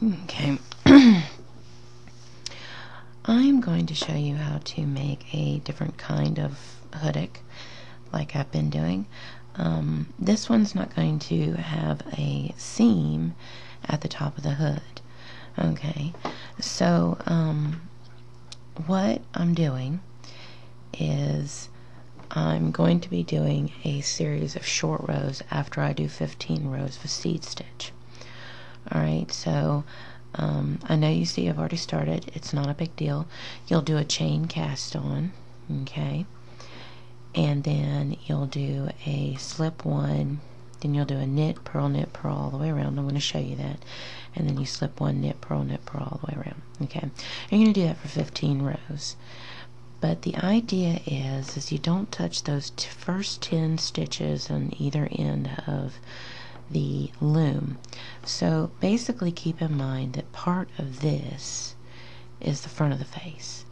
Okay. I'm going to show you how to make a different kind of hoodic like I've been doing. This one's not going to have a seam at the top of the hood. Okay, so what I'm doing is I'm going to be doing a series of short rows after I do 15 rows of a seed stitch. Alright, so I know you see I've already started. It's not a big deal. You'll do a chain cast on, okay, and then you'll do a slip one, then you'll do a knit, purl, all the way around. I'm going to show you that. And then you slip one, knit, purl, all the way around. Okay, you're going to do that for 15 rows. But the idea is you don't touch those first 10 stitches on either end of the loom. So basically keep in mind that part of this is the front of the face.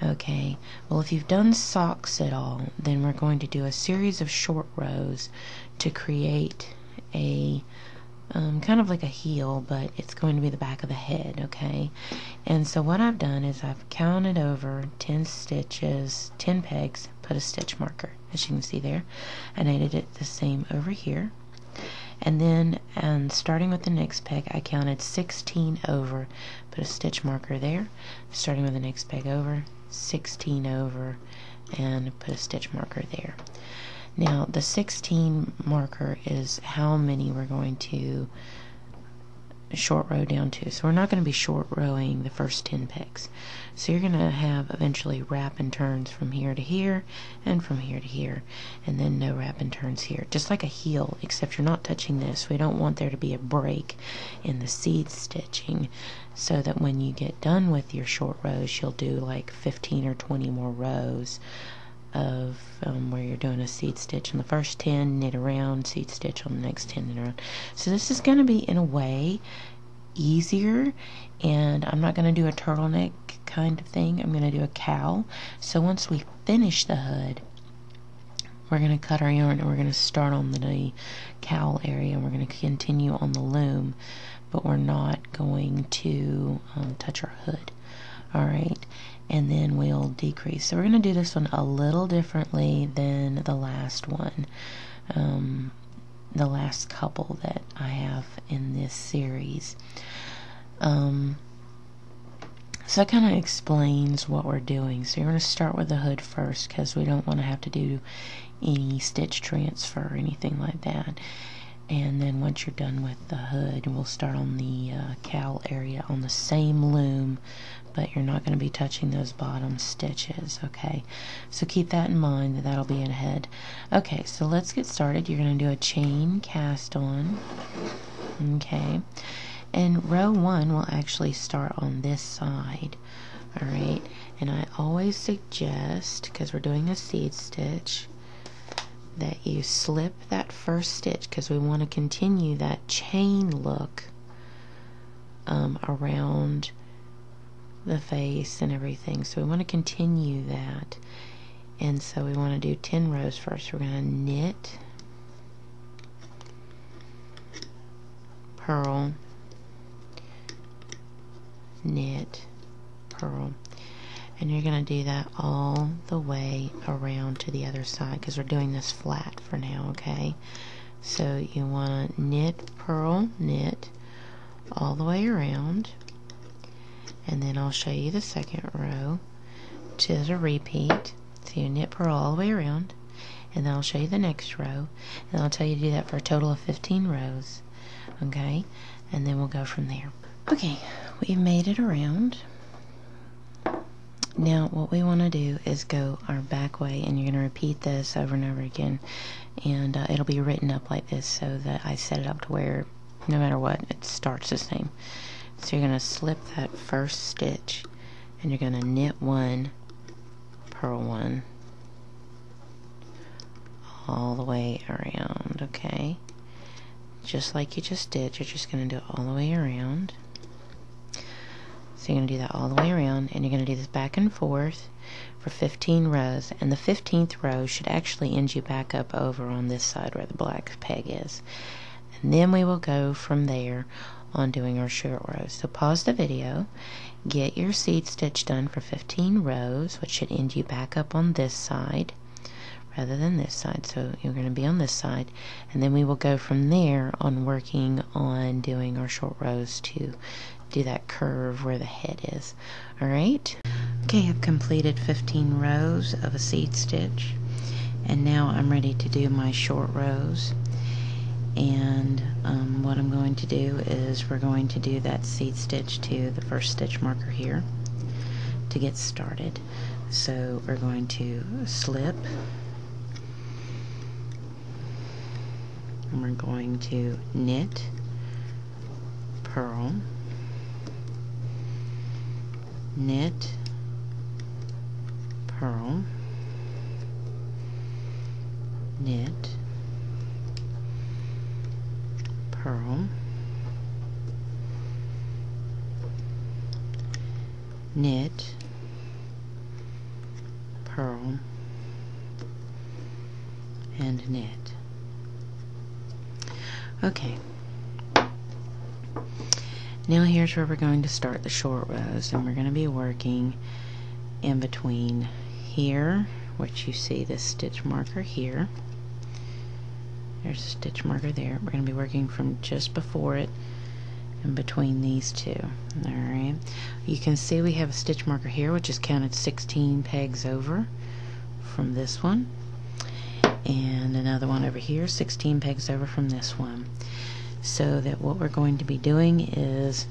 Okay, well, if you've done socks at all, then we're going to do a series of short rows to create a kind of like a heel, but it's going to be the back of the head, okay? And so what I've done is I've counted over 10 stitches, 10 pegs, put a stitch marker, as you can see there, and I did it the same over here. And then, starting with the next peg, I counted 16 over, put a stitch marker there, starting with the next peg over, 16 over, and put a stitch marker there. Now, the 16 marker is how many we're going to short row down to. So we're not going to be short rowing the first 10 pegs. So you're going to have eventually wrap and turns from here to here and from here to here, and then no wrap and turns here, just like a heel, except you're not touching this. We don't want there to be a break in the seed stitching, so that when you get done with your short rows, you'll do like 15 or 20 more rows of where you're doing a seed stitch on the first 10, knit around, seed stitch on the next 10, knit around. So this is going to be, in a way, easier, and I'm not going to do a turtleneck kind of thing. I'm going to do a cowl. So once we finish the hood, we're going to cut our yarn and we're going to start on the cowl area, and we're going to continue on the loom, but we're not going to touch our hood. Alright, and then we'll decrease. So we're going to do this one a little differently than the last one, the last couple that I have in this series. So that kind of explains what we're doing. So you're going to start with the hood first, because we don't want to have to do any stitch transfer or anything like that. And then once you're done with the hood, we'll start on the cowl area on the same loom, but you're not going to be touching those bottom stitches, okay? So keep that in mind, that'll be ahead. Okay, so let's get started. You're going to do a chain cast on, okay? And row 1 will actually start on this side, alright? And I always suggest, because we're doing a seed stitch, that you slip that first stitch, because we want to continue that chain look around the face and everything. So we want to continue that, and so we want to do 10 rows first. We're going to knit, purl, knit, purl, and you're going to do that all the way around to the other side, because we're doing this flat for now, okay? So you want to knit, purl, knit all the way around, and then I'll show you the second row, which is a repeat. So you knit, purl all the way around, and then I'll show you the next row, and I'll tell you to do that for a total of 15 rows, okay? And then we'll go from there. Okay, we've made it around. Now what we want to do is go our back way, and you're going to repeat this over and over again, and it'll be written up like this, so that I set it up to where no matter what, it starts the same. So you're going to slip that first stitch, and you're going to knit 1, purl 1 all the way around, okay? Just like you just did, you're just going to do it all the way around. So you're going to do that all the way around, and you're going to do this back and forth for 15 rows, and the 15th row should actually end you back up over on this side where the black peg is. And then we will go from there on doing our short rows. So pause the video, get your seed stitch done for 15 rows, which should end you back up on this side rather than this side. So you're going to be on this side, and then we will go from there on working on doing our short rows to do that curve where the head is. Alright? Okay, I've completed 15 rows of a seed stitch, and now I'm ready to do my short rows. And what I'm going to do is we're going to do that seed stitch to the first stitch marker here to get started. So we're going to slip, and we're going to knit, purl, knit, purl, knit, purl, knit, purl, and knit. Okay, now here's where we're going to start the short rows, and we're going to be working in between here, which you see this stitch marker here. There's a stitch marker there. We're going to be working from just before it and between these two. Alright, you can see we have a stitch marker here which is counted 16 pegs over from this one, and another one over here 16 pegs over from this one. So that what we're going to be doing is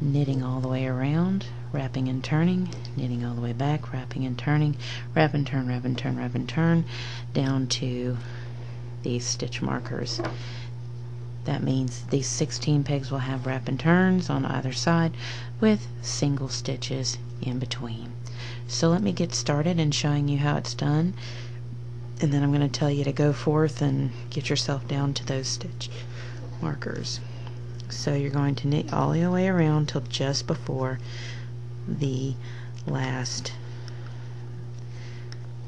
knitting all the way around, wrapping and turning, knitting all the way back, wrapping and turning, wrap and turn, wrap and turn, wrap and turn, down to these stitch markers. That means these 16 pegs will have wrap and turns on either side with single stitches in between. So let me get started in showing you how it's done, and then I'm going to tell you to go forth and get yourself down to those stitch markers. So you're going to knit all the way around till just before the last,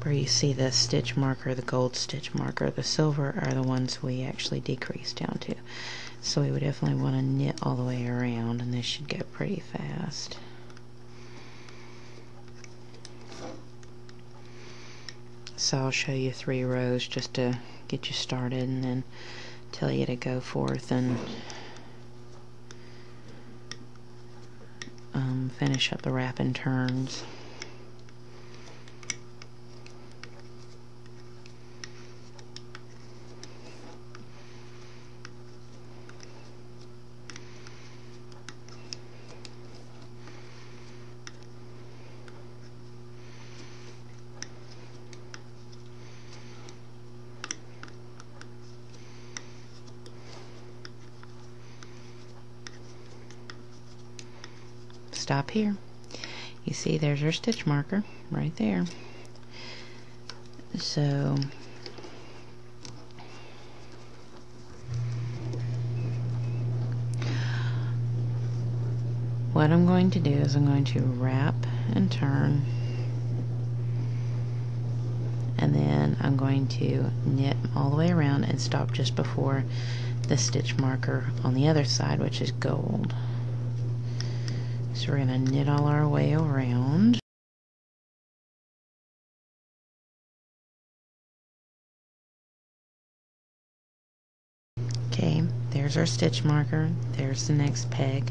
where you see the stitch marker, the gold stitch marker. The silver are the ones we actually decrease down to. So we would definitely want to knit all the way around, and this should go pretty fast. So I'll show you 3 rows just to get you started, and then tell you to go forth and finish up the wrap and turns. Stop here. You see there's your stitch marker right there. So what I'm going to do is I'm going to wrap and turn, and then I'm going to knit all the way around and stop just before the stitch marker on the other side, which is gold. So we're going to knit all our way around. Okay, there's our stitch marker. There's the next peg.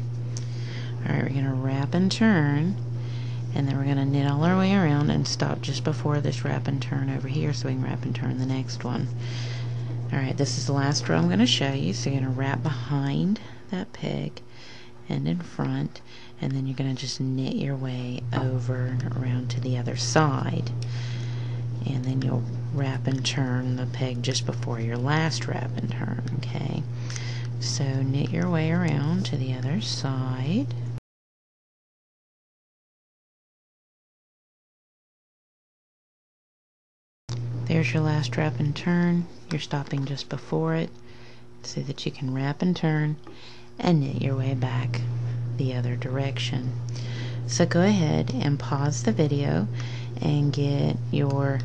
Alright, we're going to wrap and turn, and then we're going to knit all our way around and stop just before this wrap and turn over here so we can wrap and turn the next one. Alright, this is the last row I'm going to show you. So you're going to wrap behind that peg and in front, and then you're going to just knit your way over around to the other side, and then you'll wrap and turn the peg just before your last wrap and turn. Okay, so knit your way around to the other side. There's your last wrap and turn. You're stopping just before it so that you can wrap and turn and knit your way back the other direction. So go ahead and pause the video and get your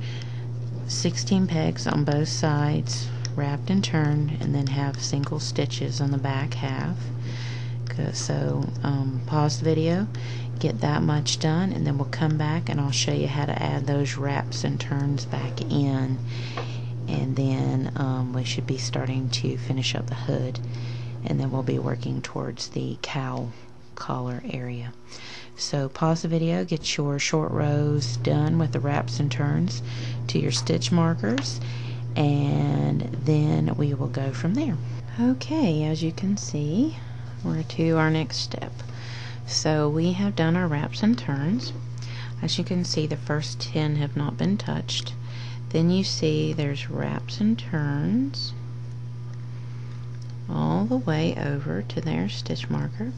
16 pegs on both sides wrapped and turned, and then have single stitches on the back half. Go So pause the video, get that much done, and then we'll come back and I'll show you how to add those wraps and turns back in, and then we should be starting to finish up the hood, and then we'll be working towards the cowl collar area. So pause the video, get your short rows done with the wraps and turns to your stitch markers, and then we will go from there. Okay, as you can see, we're to our next step. So we have done our wraps and turns. As you can see, the first 10 have not been touched. Then you see there's wraps and turns all the way over to their stitch marker.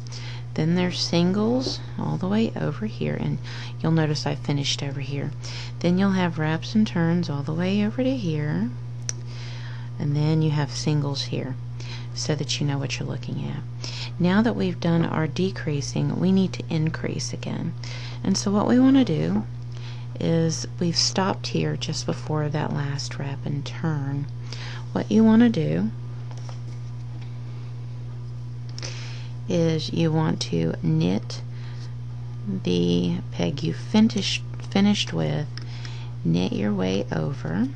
Then there's singles all the way over here, and you'll notice I finished over here. Then you'll have wraps and turns all the way over to here, and then you have singles here, so that you know what you're looking at. Now that we've done our decreasing, we need to increase again. And so what we want to do is, we've stopped here just before that last wrap and turn. What you want to do is you want to knit the peg you finished with, knit your way over,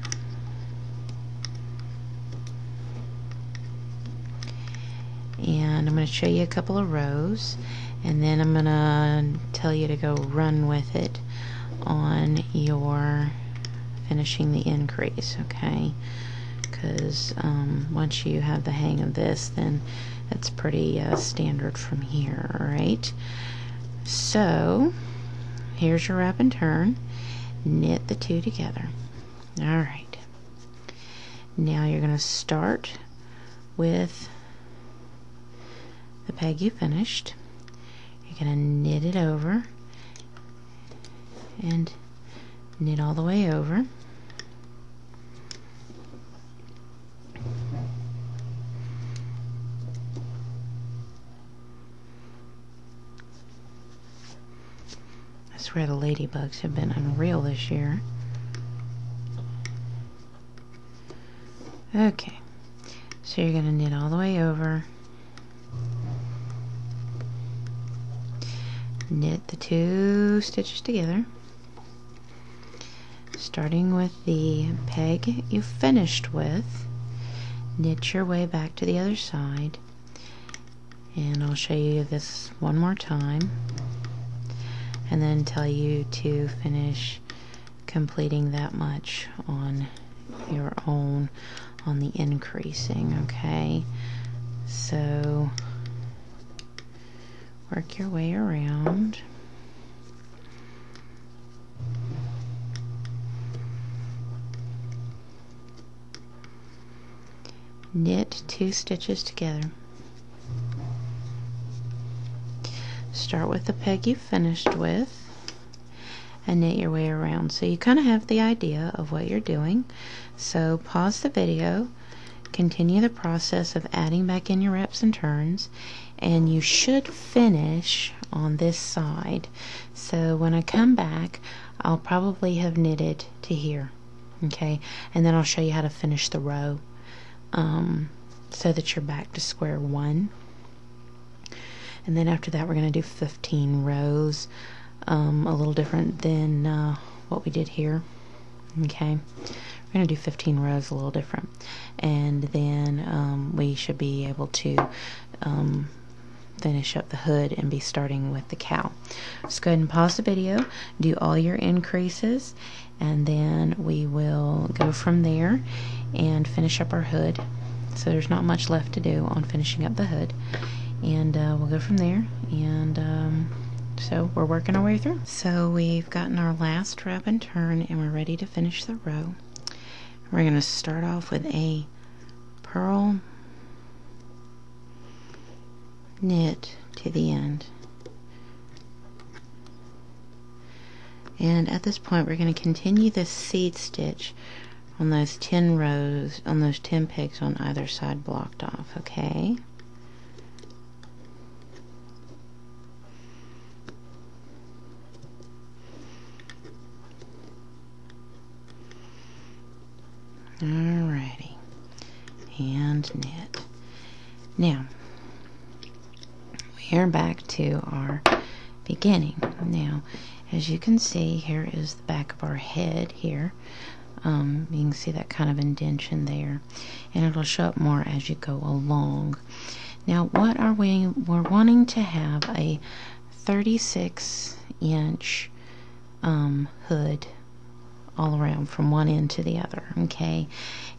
and I'm going to show you a couple of rows, and then I'm going to tell you to go run with it on your finishing the increase, okay? Because once you have the hang of this, then that's pretty standard from here. Alright, so here's your wrap and turn, knit the two together. Alright, now you're going to start with the peg you finished. You're going to knit it over and knit all the way over. I swear the ladybugs have been unreal this year. Okay, so you're going to knit all the way over, knit the two stitches together, starting with the peg you finished with, knit your way back to the other side, and I'll show you this one more time, and then tell you to finish completing that much on your own on the increasing. Okay, so work your way around. Knit two stitches together. Start with the peg you finished with and knit your way around, so you kind of have the idea of what you're doing. So pause the video, continue the process of adding back in your wraps and turns, and you should finish on this side. So when I come back, I'll probably have knitted to here, okay, and then I'll show you how to finish the row, so that you're back to square one. And then after that, we're going to do 15 rows, a little different than what we did here. Okay, we're going to do 15 rows, a little different, and then we should be able to finish up the hood and be starting with the cowl. Just go ahead and pause the video, do all your increases, and then we will go from there and finish up our hood. So there's not much left to do on finishing up the hood, and we'll go from there. And so we're working our way through. So we've gotten our last wrap and turn, and we're ready to finish the row. We're going to start off with a purl knit to the end, and at this point we're going to continue this seed stitch on those 10 rows, on those 10 pegs on either side blocked off. Okay, alrighty, and knit. Now we are back to our beginning. Now, as you can see, here is the back of our head here. You can see that kind of indentation there, and it'll show up more as you go along. Now, what are we're wanting to have a 36-inch hood all around from one end to the other, okay?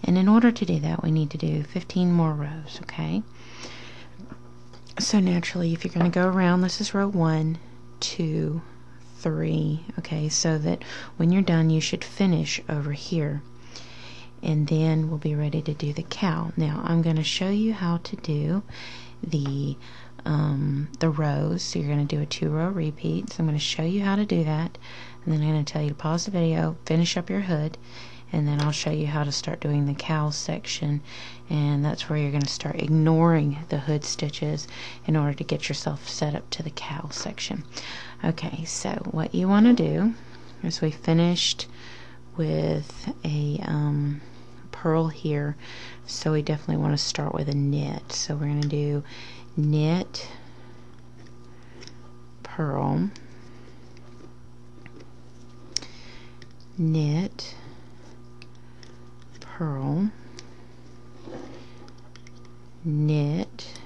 And in order to do that, we need to do 15 more rows, okay? So naturally, if you're going to go around, this is row 1, 2, 3, okay, so that when you're done, you should finish over here, and then we'll be ready to do the cowl. Now, I'm going to show you how to do the rows. So you're going to do a 2-row repeat. So I'm going to show you how to do that, and then I'm going to tell you to pause the video, finish up your hood, and then I'll show you how to start doing the cowl section, and that's where you're going to start ignoring the hood stitches in order to get yourself set up to the cowl section. Okay, so what you want to do is, we finished with a purl here, so we definitely want to start with a knit. So we're going to do knit, purl, knit, purl, knit,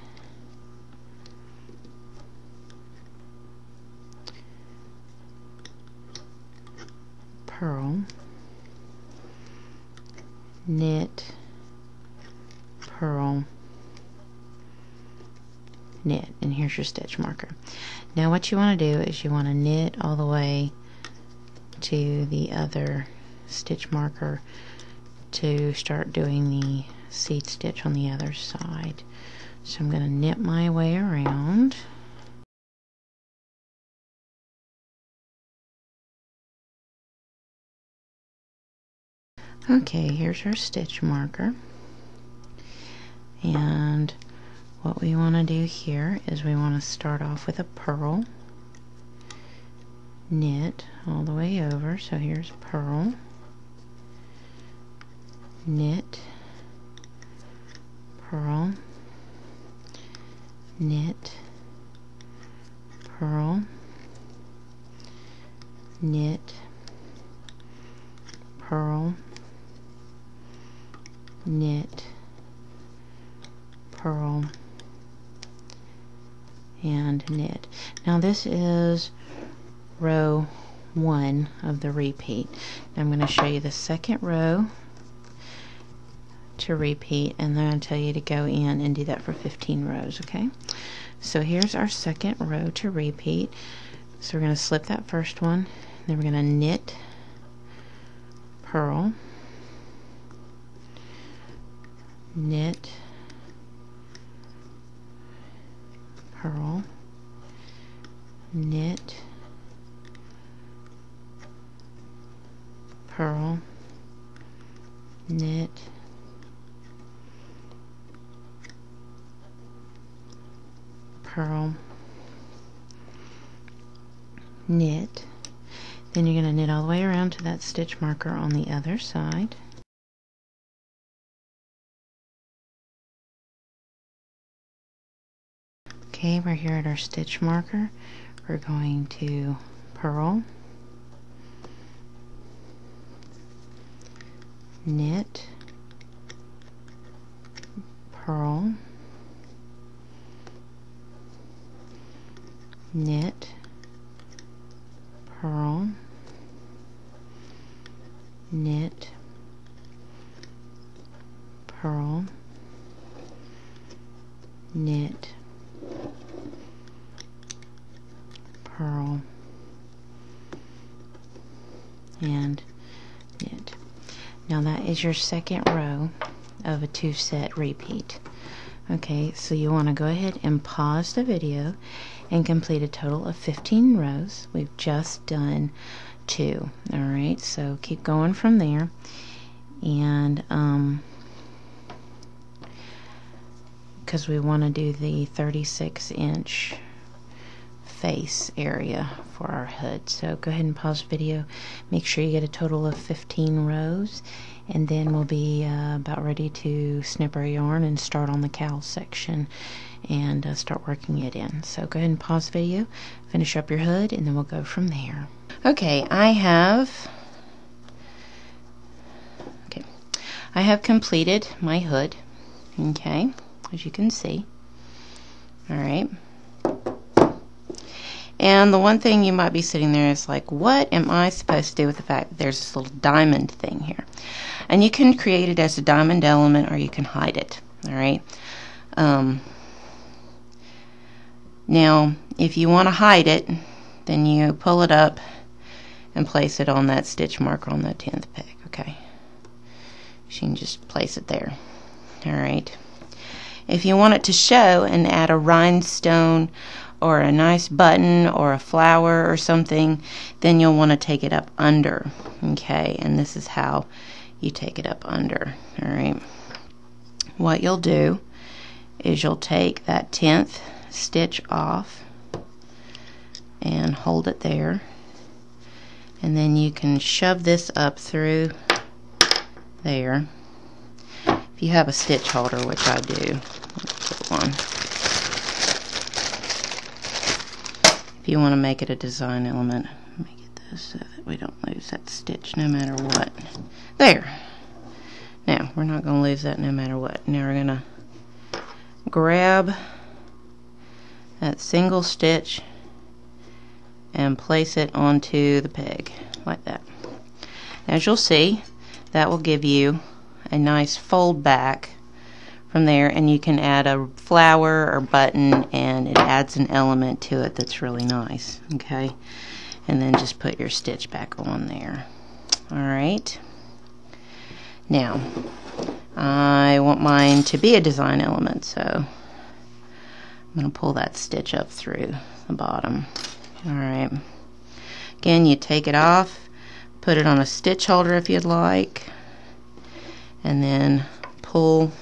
purl, knit, purl, knit, and here's your stitch marker. Now what you want to do is you want to knit all the way to the other stitch marker to start doing the seed stitch on the other side. So I'm going to knit my way around. Okay, here's our stitch marker, and what we want to do here is we want to start off with a purl, knit all the way over. So here's purl, knit, purl, knit, purl, knit, purl, knit, purl, and knit. Now this is row 1 of the repeat. Now I'm going to show you the second row to repeat, and then I'll tell you to go in and do that for 15 rows, okay? So here's our second row to repeat. So we're going to slip that first one, then we're going to knit, purl, knit, purl, knit, purl, knit, purl, knit. Then you're going to knit all the way around to that stitch marker on the other side. Okay, we're here at our stitch marker. We're going to purl, knit, purl, knit, purl, knit, purl, knit, purl, and knit. Now that is your second row of a 2-set repeat. Okay, so you want to go ahead and pause the video and complete a total of 15 rows. We've just done 2. Alright, so keep going from there, and because we want to do the 36-inch face area for our hood. So go ahead and pause the video, make sure you get a total of 15 rows, and then we'll be about ready to snip our yarn and start on the cowl section. and start working it in. So go ahead and pause the video, finish up your hood, and then we'll go from there. Okay, I have completed my hood, okay, as you can see. Alright. And the one thing you might be sitting there is like, what am I supposed to do with the fact that there's this little diamond thing here? And you can create it as a diamond element, or you can hide it. Alright. Now, if you want to hide it, then you pull it up and place it on that stitch marker on that 10th peg. Okay. So you can just place it there. Alright. If you want it to show and add a rhinestone or a nice button or a flower or something, then you'll want to take it up under. Okay, and this is how you take it up under. Alright. What you'll do is you'll take that 10th stitch off and hold it there, and then you can shove this up through there. If you have a stitch holder, which I do, put one. If you want to make it a design element, let me get this so that we don't lose that stitch no matter what. There. Now, we're not going to lose that no matter what. Now we're going to grab that single stitch and place it onto the peg like that. As you'll see, that will give you a nice fold back from there, and you can add a flower or button, and it adds an element to it that's really nice. Okay, and then just put your stitch back on there. Alright, now I want mine to be a design element, so I'm going to pull that stitch up through the bottom. Alright, again, you take it off, put it on a stitch holder if you'd like, and then pull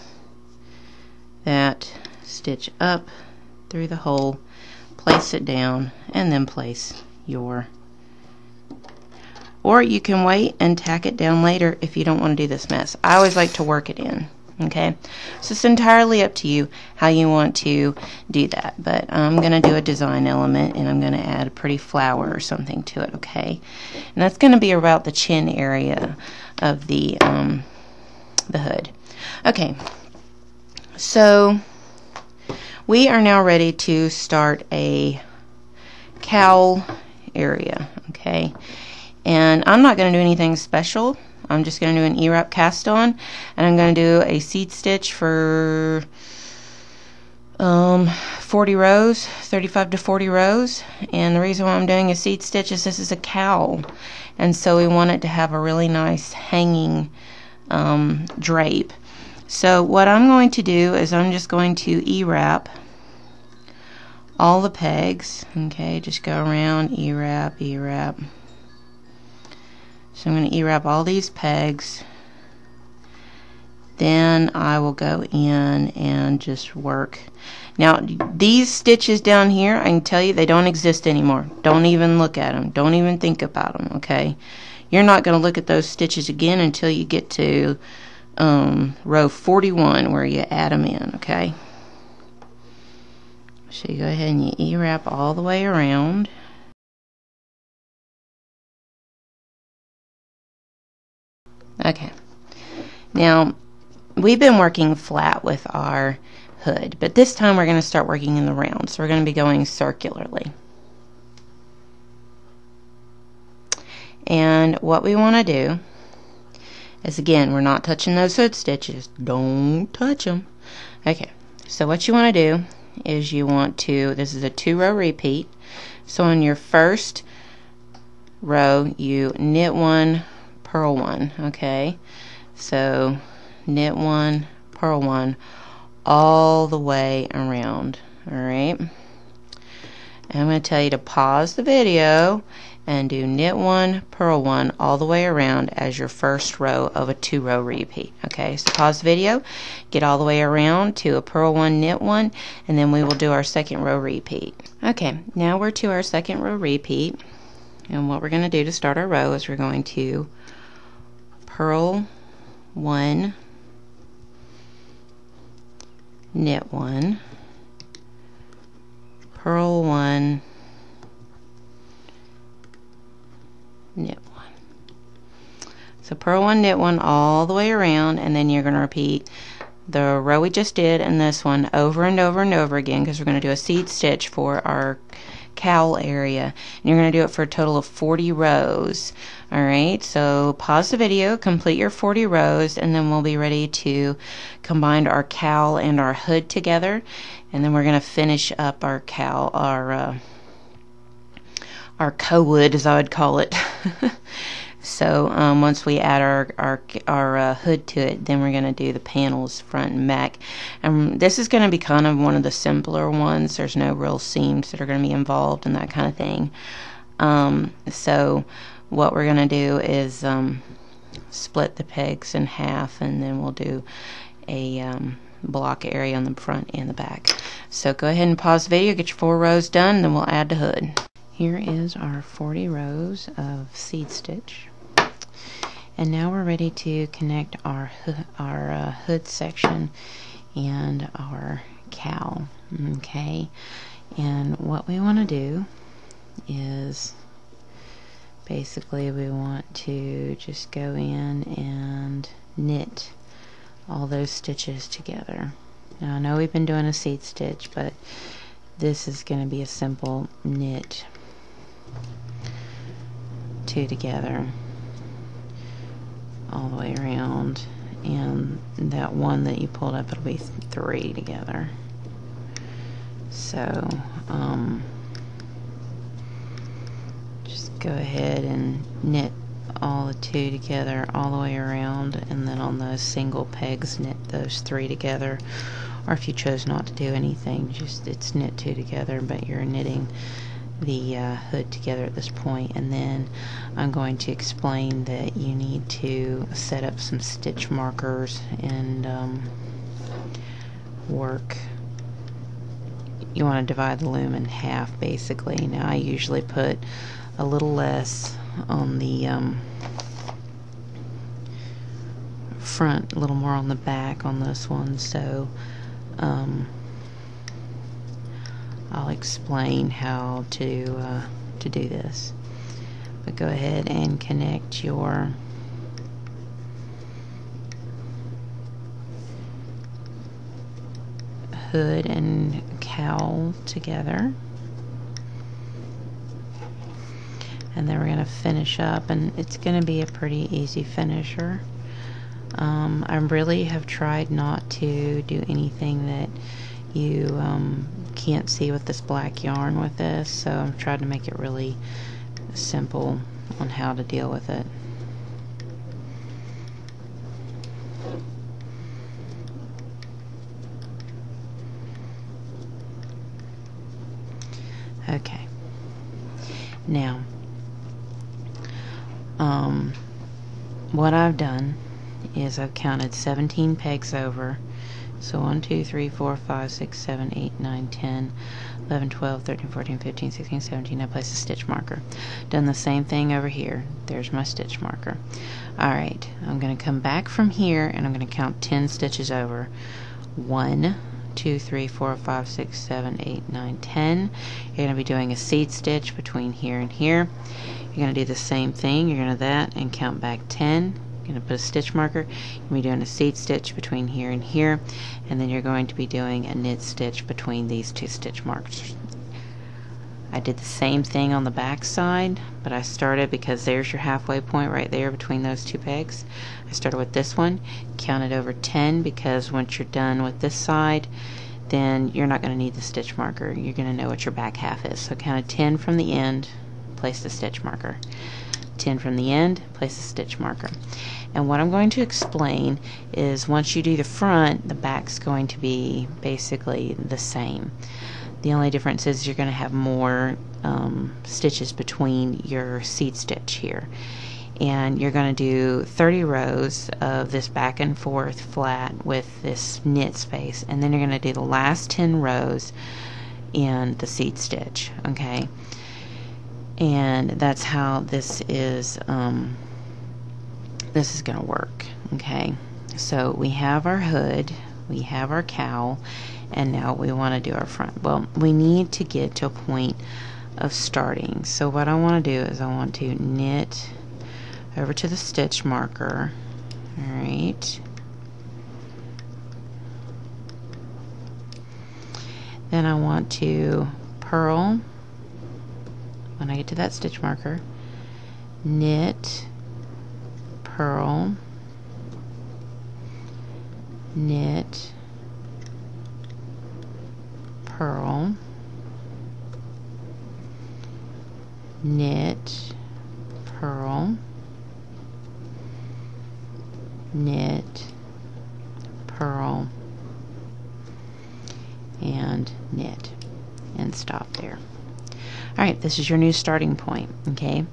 that stitch up through the hole, place it down, and then place your, or you can wait and tack it down later if you don't want to do this mess. I always like to work it in. Okay, so it's entirely up to you how you want to do that, but I'm going to do a design element, and I'm going to add a pretty flower or something to it. Okay, and that's going to be about the chin area of the hood. Okay, so we are now ready to start a cowl area. Okay, and I'm not going to do anything special. I'm just going to do an E-wrap cast on, and I'm going to do a seed stitch for 40 rows, 35 to 40 rows. And the reason why I'm doing a seed stitch is this is a cowl, and so we want it to have a really nice hanging drape. So what I'm going to do is I'm just going to E-wrap all the pegs. Okay, just go around, E-wrap, E-wrap. So I'm going to E-wrap all these pegs. Then I will go in and just work. Now these stitches down here, I can tell you they don't exist anymore. Don't even look at them. Don't even think about them. Okay, you're not going to look at those stitches again until you get to row 41 where you add them in. Okay, so you go ahead and you E-wrap all the way around. Okay, now we've been working flat with our hood, but this time we're going to start working in the round, so we're going to be going circularly. And what we want to do is, again, we're not touching those hood stitches. Don't touch them. Okay, so what you want to do is you want to, this is a 2-row repeat, so on your first row you knit 1, purl 1. Okay, so knit 1, purl 1 all the way around. Alright, and I'm going to tell you to pause the video and do knit 1, purl 1 all the way around as your first row of a 2-row repeat. Okay, so pause the video, get all the way around to a purl 1, knit 1, and then we will do our second row repeat. Okay, now we're to our second row repeat, and what we're going to do to start our row is we're going to purl 1, knit 1, purl one, knit one. So purl one, knit one all the way around, and then you're going to repeat the row we just did and this one over and over and over again, because we're going to do a seed stitch for our cowl area, and you're going to do it for a total of 40 rows. Alright, so pause the video, complete your 40 rows, and then we'll be ready to combine our cowl and our hood together, and then we're going to finish up our cowl, our Cowood, as I would call it. So once we add our hood to it, then we're going to do the panels front and back. And this is going to be kind of one of the simpler ones. There's no real seams that are going to be involved and that kind of thing. So what we're going to do is split the pegs in half, and then we'll do a block area on the front and the back. So go ahead and pause the video, get your 4 rows done, and then we'll add the hood. Here is our 40 rows of seed stitch, and now we're ready to connect our hood section and our cowl. Okay, and what we want to do is basically we want to just go in and knit all those stitches together. Now I know we've been doing a seed stitch, but this is going to be a simple knit 2 together all the way around, and that one that you pulled up, it'll be 3 together. So just go ahead and knit all the 2 together all the way around, and then on those single pegs knit those 3 together, or if you chose not to do anything, just it's knit 2 together, but you're knitting the hood together at this point. And then I'm going to explain that you need to set up some stitch markers and work. You want to divide the loom in half basically. Now I usually put a little less on the front, a little more on the back on this one, so I'll explain how to do this. But go ahead and connect your hood and cowl together, and then we're going to finish up, and it's going to be a pretty easy finisher. I really have tried not to do anything that you can't see with this black yarn with this, so I'm trying to make it really simple on how to deal with it. Okay, now what I've done is I've counted 17 pegs over. So 1, 2, 3, 4, 5, 6, 7, 8, 9, 10, 11, 12, 13, 14, 15, 16, 17. I place a stitch marker. Done the same thing over here. There's my stitch marker. Alright, I'm going to come back from here and I'm going to count 10 stitches over. 1, 2, 3, 4, 5, 6, 7, 8, 9, 10. You're going to be doing a seed stitch between here and here. You're going to do the same thing. You're going to do that and count back 10. Going to put a stitch marker. You're going to be doing a seed stitch between here and here, and then you're going to be doing a knit stitch between these 2 stitch marks. I did the same thing on the back side, but I started, because there's your halfway point right there between those 2 pegs. I started with this one, counted over 10, because once you're done with this side, then you're not going to need the stitch marker. You're going to know what your back half is. So counted 10 from the end, place the stitch marker. 10 from the end, place a stitch marker. And what I'm going to explain is once you do the front, the back's going to be basically the same. The only difference is you're going to have more stitches between your seed stitch here. And you're going to do 30 rows of this back and forth flat with this knit space, and then you're going to do the last 10 rows in the seed stitch. Okay, and that's how this is going to work. Okay, so we have our hood, we have our cowl, and now we want to do our front. Well, we need to get to a point of starting. So what I want to do is I want to knit over to the stitch marker. Alright. Then I want to purl when I get to that stitch marker, knit, purl, knit, purl, knit, purl, knit, purl, and knit, and stop there. Alright, this is your new starting point, okay?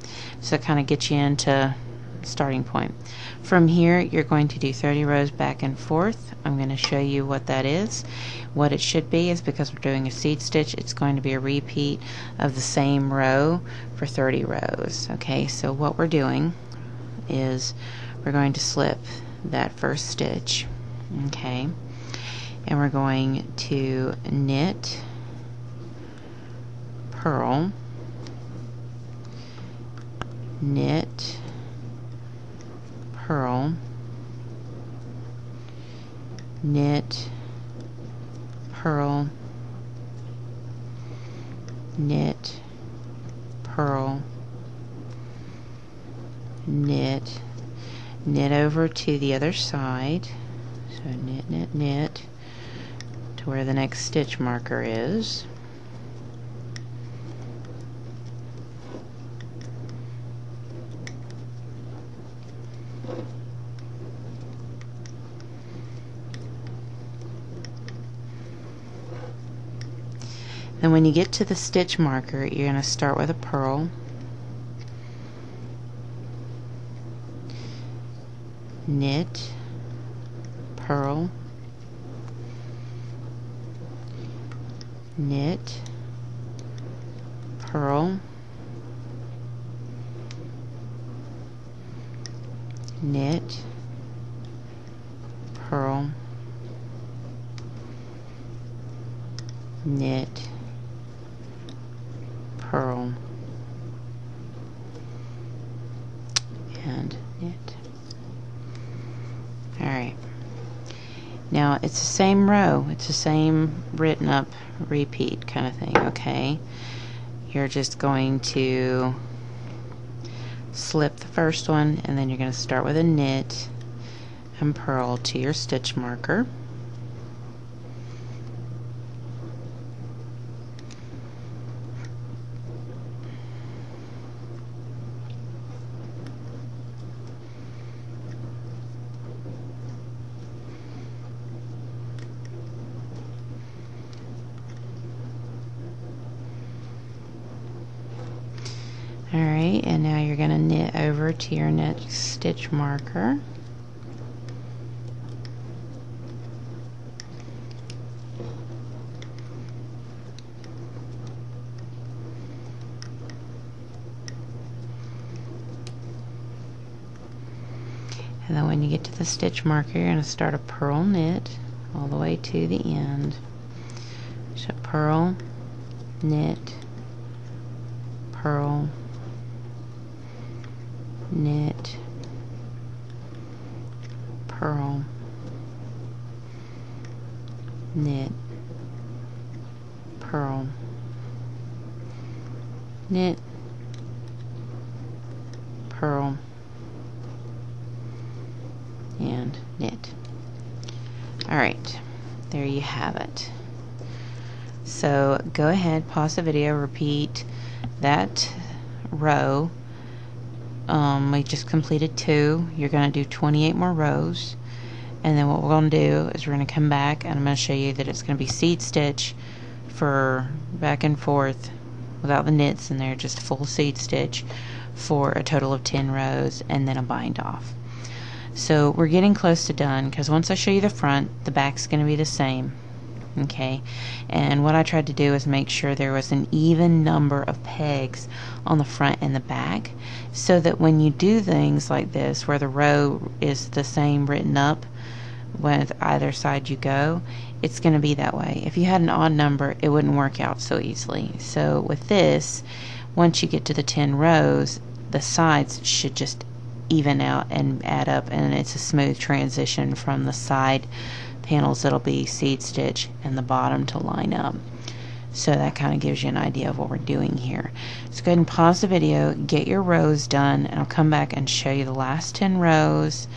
So it kind of gets you into starting point. From here, you're going to do 30 rows back and forth. I'm going to show you what that is. What it should be is, because we're doing a seed stitch, it's going to be a repeat of the same row for 30 rows. Okay, so what we're doing is we're going to slip that first stitch, okay, and we're going to knit, purl, knit, purl, knit, purl, knit, purl, knit, knit over to the other side. So knit, knit, knit to where the next stitch marker is. And when you get to the stitch marker, you're going to start with a purl, knit, purl, knit, purl, knit, purl, knit, purl, and knit. Alright, now it's the same row, it's the same written up repeat kind of thing, okay? You're just going to slip the first one, and then you're going to start with a knit and purl to your stitch marker. Alright, and now you're going to knit over to your next stitch marker. And then when you get to the stitch marker, you're going to start a purl knit all the way to the end. So purl, knit, purl, knit, purl, knit, purl, knit, purl, and knit. Alright, there you have it. So go ahead, pause the video, repeat that row. We just completed 2. You're going to do 28 more rows, and then what we're going to do is we're going to come back and I'm going to show you that it's going to be seed stitch for back and forth without the knits in there, just full seed stitch for a total of 10 rows, and then a bind off. So we're getting close to done, because once I show you the front, the back's going to be the same. Okay, and what I tried to do is make sure there was an even number of pegs on the front and the back, so that when you do things like this where the row is the same written up with either side you go, it's going to be that way. If you had an odd number, it wouldn't work out so easily. So with this, once you get to the 10 rows, the sides should just even out and add up, and it's a smooth transition from the side panels that'll be seed stitch and the bottom to line up. So that kind of gives you an idea of what we're doing here. So go ahead and pause the video, get your rows done, and I'll come back and show you the last 10 rows,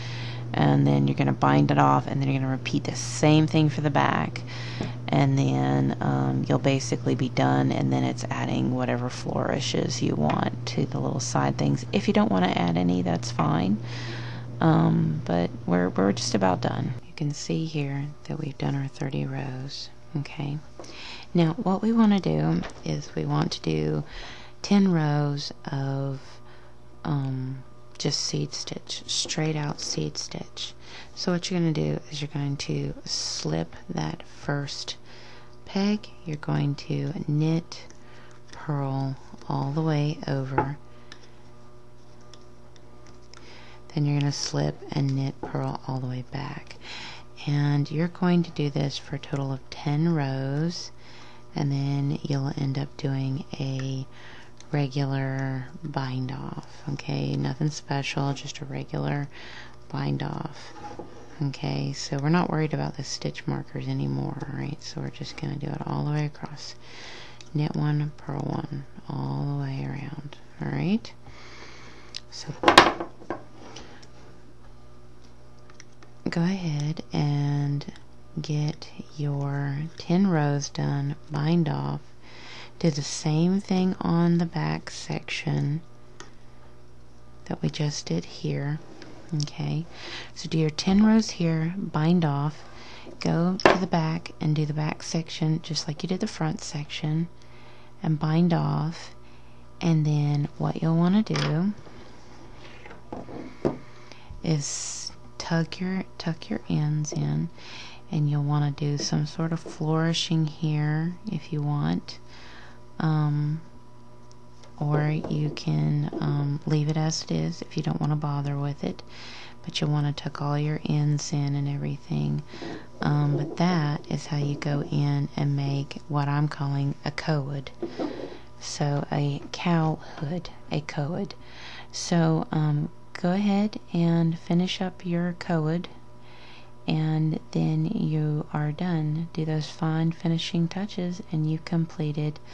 and then you're going to bind it off, and then you're going to repeat the same thing for the back, and then you'll basically be done, and then it's adding whatever flourishes you want to the little side things. If you don't want to add any, that's fine, but we're just about done. You can see here that we've done our 30 rows. Okay, now what we want to do is we want to do 10 rows of just seed stitch, straight out seed stitch. So what you're going to do is you're going to slip that first peg, you're going to knit, purl all the way over, then you're going to slip and knit, purl all the way back. And you're going to do this for a total of 10 rows, and then you'll end up doing a regular bind off. Okay, nothing special, just a regular bind off. Okay, so we're not worried about the stitch markers anymore. Alright, so we're just going to do it all the way across. Knit one, purl one, all the way around. Alright, so go ahead and get your 10 rows done, bind off, do the same thing on the back section that we just did here. Okay, so do your 10 rows here, bind off, go to the back and do the back section just like you did the front section, and bind off. And then what you'll want to do is tuck your ends in, and you'll want to do some sort of flourishing here if you want, or you can leave it as it is if you don't want to bother with it, but you'll want to tuck all your ends in and everything. But that is how you go in and make what I'm calling a cowood. So a cowl hood, a cowood. So go ahead and finish up your cowood, and then you are done. Do those fine finishing touches and you've completed